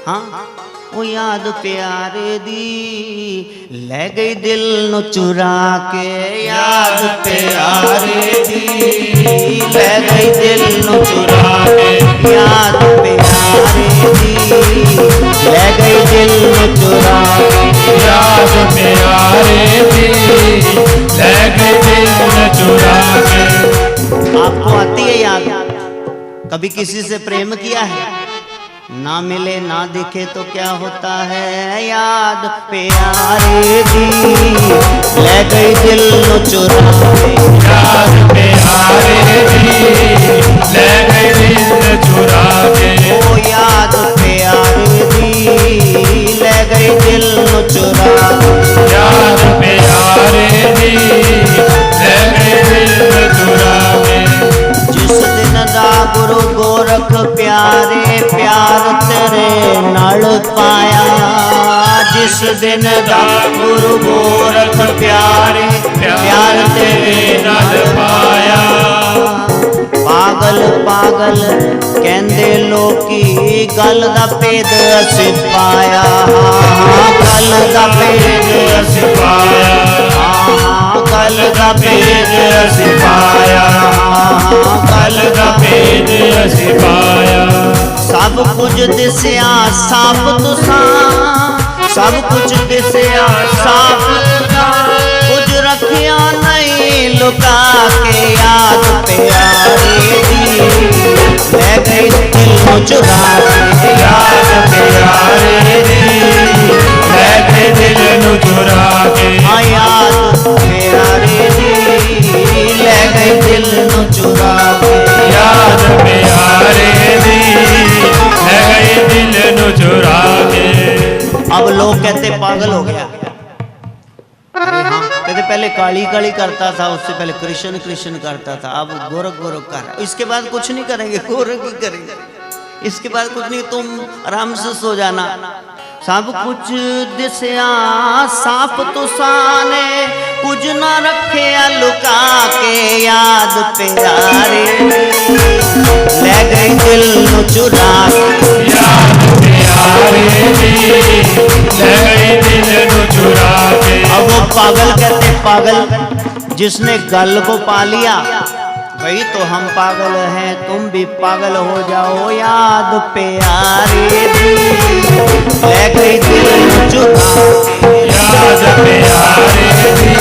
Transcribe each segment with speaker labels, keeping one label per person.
Speaker 1: हाँ वो याद प्यारे दी ले गई दिल नु चुरा के, याद प्यारे दी ले गई दिल नु चुरा के, याद प्यारे दी ले गई दिल नु चुरा के,
Speaker 2: याद प्यारे दी ले गई दिल नु चुरा के।
Speaker 1: आपको आती है याद? कभी किसी से प्रेम किया है? ना मिले ना दिखे तो क्या होता है, याद प्यारे दी ले गई दिल नु चुरा के,
Speaker 2: याद प्यारे दी ले गई दिल नु चुरा के,
Speaker 1: ओ याद प्यारे दी ले गई दिल नु चुरा के,
Speaker 2: याद प्यारे दी ले गई दिल नु चुरा के।
Speaker 1: जिस दिन दा गुरु गोरख प्यारे प्यार तेरे नाल पाया, जिस दिन दा गुरु गोरख प्यारे प्यार तेरे नाल पाया। पागल पागल कहंदे लोकी गल दा भेद असीं पाया, गल दा भेद असीं पाया, गल दा भेद असीं पाया,
Speaker 2: गल दा भेद असीं पाया।
Speaker 1: सब कुछ दिसिया साफ तुसां, सब कुछ दिसिया साफ तुसां, कुछ रखिया नहीं लुका के, याद प्यारे दी ले गई दिल नु चुरा के,
Speaker 2: याद प्यारे दी ले गई दिल नु चुरा के,
Speaker 1: याद प्यारे दी ले गई दिल नु चुरा के,
Speaker 2: याद प्यारे दी ले गई दिल नु चुरा के।
Speaker 1: अब लोग कहते पागल हो गया। अरे हाँ, कहते पहले काली काली करता था, उससे पहले कृष्ण कृष्ण करता था, अब गोरख गोरख कर, इसके बाद कुछ नहीं करेंगे, गोरख ही करेंगे, इसके बाद कुछ नहीं, तुम आराम से सो जाना। सब कुछ दिसिया साफ तुसाने, कुछ ना रखे लुका के, याद प्यारे ले गई दिल नु चुरा के,
Speaker 2: याद प्यारे दी ले गई दिल नु चुरा के।
Speaker 1: अब वो पागल कहते पागल जिसने गल को पा लिया, भाई तो हम पागल हैं तुम भी पागल हो जाओ, याद प्यारे दी ले गई दिल नु चुरा के,
Speaker 2: याद प्यारे दी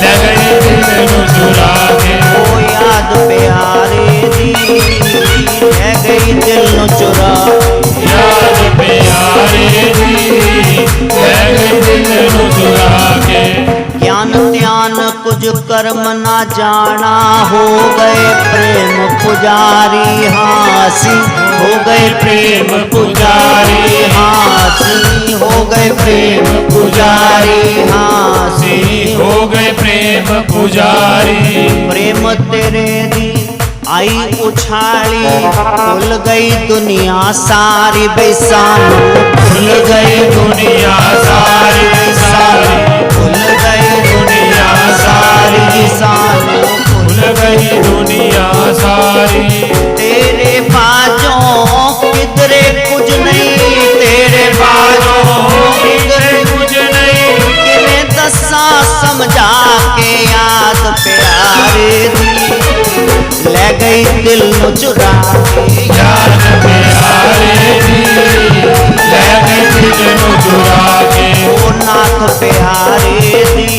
Speaker 2: ले गई दिल नु चुरा के,
Speaker 1: ओ याद प्यारे दी ले गई दिल नु चुरा के,
Speaker 2: याद प्यारे दी ले गई दिल नु चुरा के।
Speaker 1: ज्ञान ध्यान कुछ कर्म ना जाना, हो गए प्रेम पुजारी हासी, हो गए प्रेम पुजारी हासी, हो गए प्रेम पुजारी हासी,
Speaker 2: हो गए प्रेम पुजारी।
Speaker 1: प्रेम तेरे दी आई उछाली, भूल गई दुनिया सारी बेसानू,
Speaker 2: भूल गई दुनिया सारी सारी,
Speaker 1: भूल गई दुनिया सारी सानू,
Speaker 2: भूल गई दुनिया सारी।
Speaker 1: तेरे बाजों किधरे कुछ नहीं, तेरे बाजों किधरे कुछ नहीं, किने दसा समझा के, याद प्यारे दी ले गई दिल नु चुरा के,
Speaker 2: याद प्यारे दी ले गई दिल नु चुरा के,
Speaker 1: ओ नाथ प्यारे दी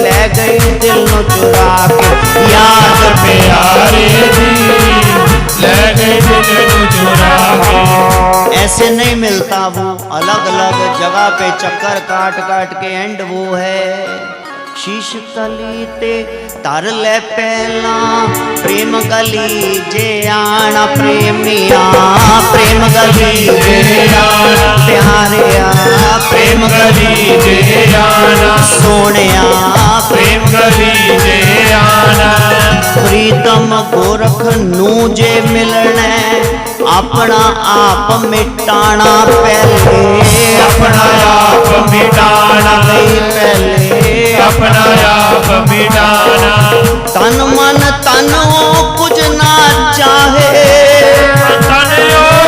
Speaker 1: ले गई दिल नु चुरा के, याद
Speaker 2: प्यारे दी ले गई दिल नु चुरा के।
Speaker 1: ऐसे नहीं मिलता वो, अलग अलग जगह पे चक्कर काट काट के एंड वो है। शीश तली ते तर ले पहला प्रेम गली जे आना, प्रेमिया प्रेम गली जे आना, प्यारे
Speaker 2: प्रेम गली जे आना,
Speaker 1: सोने
Speaker 2: प्रेम गली जे आना।
Speaker 1: प्रीतम गोरख नू जे मिलने, अपना आप मिटाना पहले,
Speaker 2: अपना आप मिटाना
Speaker 1: पहले,
Speaker 2: अपना आप मिटाना।
Speaker 1: तन मन तन कुछ ना चाहे,
Speaker 2: तन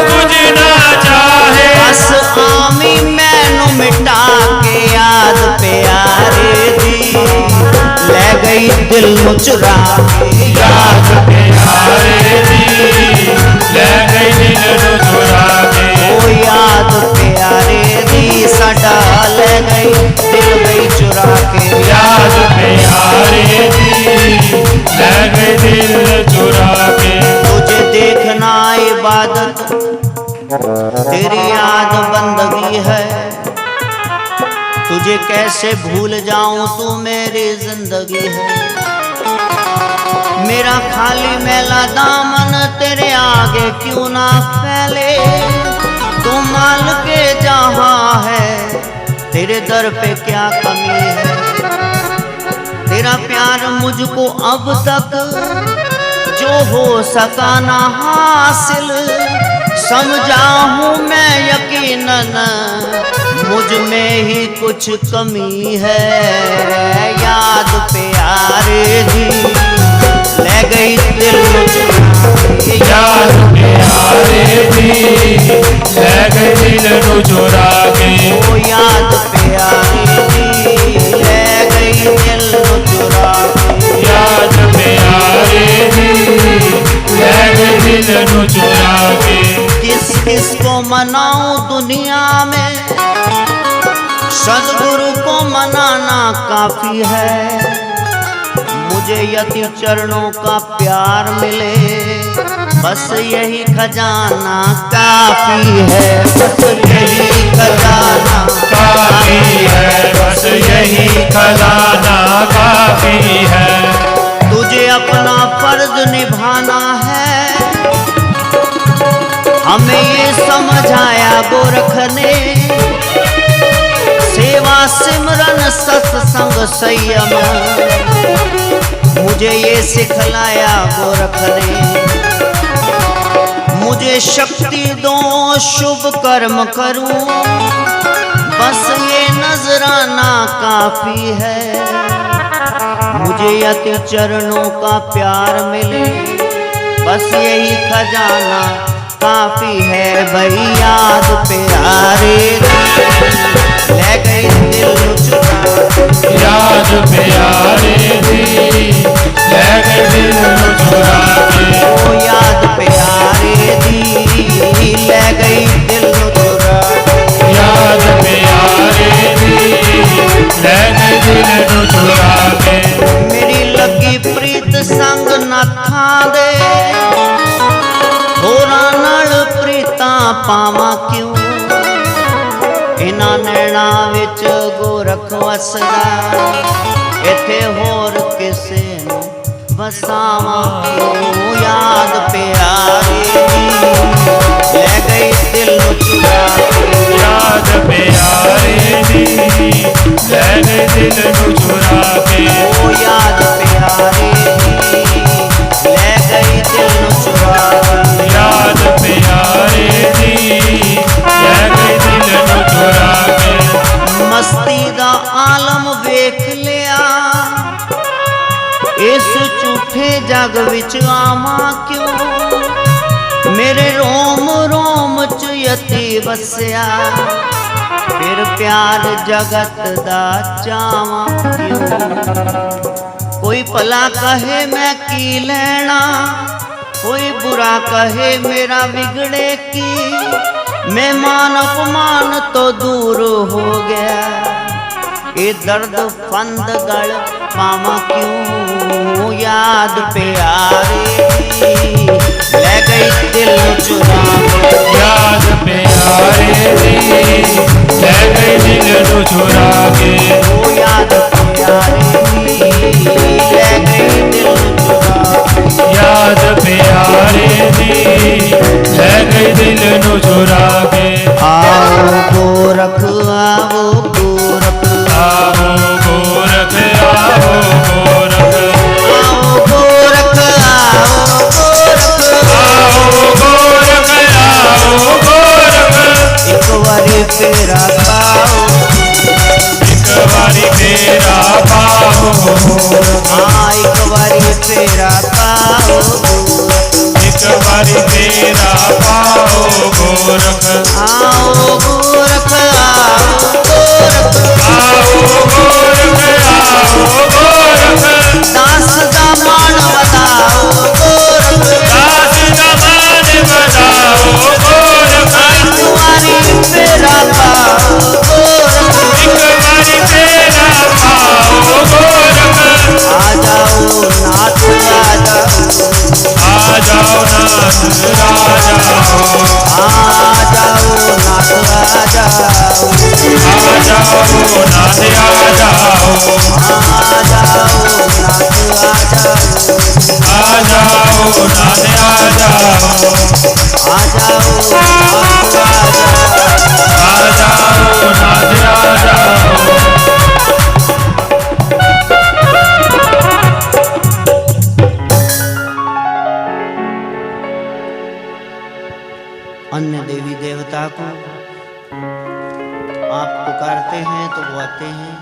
Speaker 2: कुछ ना चाहे,
Speaker 1: नु चुरा के।
Speaker 2: याद प्यारे दी ले गई दिल नु चुरा के।
Speaker 1: ओ याद प्यारे दी साडा ले गई दिल गई चुरा के।
Speaker 2: याद प्यारे दी ले गई दिल चुरा के।
Speaker 1: तुझे देखना इबादत तेरी याद बंदगी है, तुझे कैसे भूल जाऊं तू मेरी जिंदगी है। मेरा खाली मैला दामन तेरे आगे क्यों ना फैले, तू माल के जहां है तेरे दर पे क्या कमी है। तेरा प्यार मुझको अब तक जो हो सका ना हासिल, समझा हूँ मैं यकीनन मुझ में ही कुछ कमी है। याद प्यारे दी ले गई दिल नु चुरा के।
Speaker 2: याद प्यारे दी ले गई दिल नु चुरा के।
Speaker 1: ओ याद प्यारे दी ले गई दिल नु चुरा के।
Speaker 2: याद प्यारे दी ले गई दिल नु चुरा के।
Speaker 1: किस किस को मनाऊं दुनिया में, सदगुरु को मनाना काफी है। मुझे यति चरणों का प्यार मिले, बस यही खजाना काफी है। बस यही खजाना
Speaker 2: काफी है, बस यही खजाना काफी है।
Speaker 1: तुझे अपना फर्ज निभाना है, हमें ये समझाया गोरख ने। सेवा सिमरन सत्संग संयम मुझे ये सिखलाया गोरख ने। मुझे शक्ति दो शुभ कर्म करूं, बस ये नजराना काफी है। मुझे यति चरणों का प्यार मिले, बस यही खजाना काफी है। भाई याद प्यारे ले गई दिल नु चुरा के।
Speaker 2: याद प्यारे दी ले गई दिल नु चुरा के।
Speaker 1: ओ याद प्यारे दी ले गई दिल नु चुरा के।
Speaker 2: याद प्यारे दी ले गई दिल नु चुरा के।
Speaker 1: मेरी लगी प्रीत संग न खांदे, होरां नाल प्रीतां पावां क्यों। इन्हां नैणां विच गोरख वसदा, इत्थे होर किसे नूं वसावां क्यों। याद प्यारे दी ले गई दिल नु चुरा के।
Speaker 2: याद प्यारे दी ले गई दिल नु चुरा के।
Speaker 1: ओ याद प्यारे दी ले गई दिल नु चुरा के।
Speaker 2: याद प्यारे दी ले गई दिल नु चुरा के।
Speaker 1: मस्ती दा आलम वेख लिया, इस झूठे जग विच आवां क्यों। मेरे रोम रोम च यति वसया, फिर प्यार जगत दा चावां क्यों। कोई भला कहे मैं की लेना, कोई बुरा कहे मेरा बिगड़े की। मैं मान अपमान तो दूर हो गया, ये दर्द फंद गल पावा क्यों। याद प्यारे दी ले गई दिल नु चुरा के।
Speaker 2: याद प्यारे दी ले गई दिल नु चुरा के।
Speaker 1: ओ याद प्यारे दी ले गई दिल नु चुरा के।
Speaker 2: याद प्यारे दी ले गई दिल नु चुरा के।
Speaker 1: आओ गोरख आओ गोरख,
Speaker 2: आओ गोरख आओ गोरख।
Speaker 1: आओ गोरख आओ गोरख।
Speaker 2: आओ गोरख आओ गोरख।
Speaker 1: एक बारी फेरा पाओ,
Speaker 2: एक बारी फेरा पाओ।
Speaker 1: हाँ एक बारी फेरा पाओ,
Speaker 2: एक बारी फेरा पाओ गोरख।
Speaker 1: आओ गोरख आओ गोरख।
Speaker 2: आओ गोरख आओ गोरख।
Speaker 1: दास दा
Speaker 2: नाथ आ जाओ,
Speaker 1: आ जाओ
Speaker 2: आ जाओ नाथ आ जाओ।
Speaker 1: अन्य देवी देवता को आप पुकारते हैं तो वो आते हैं,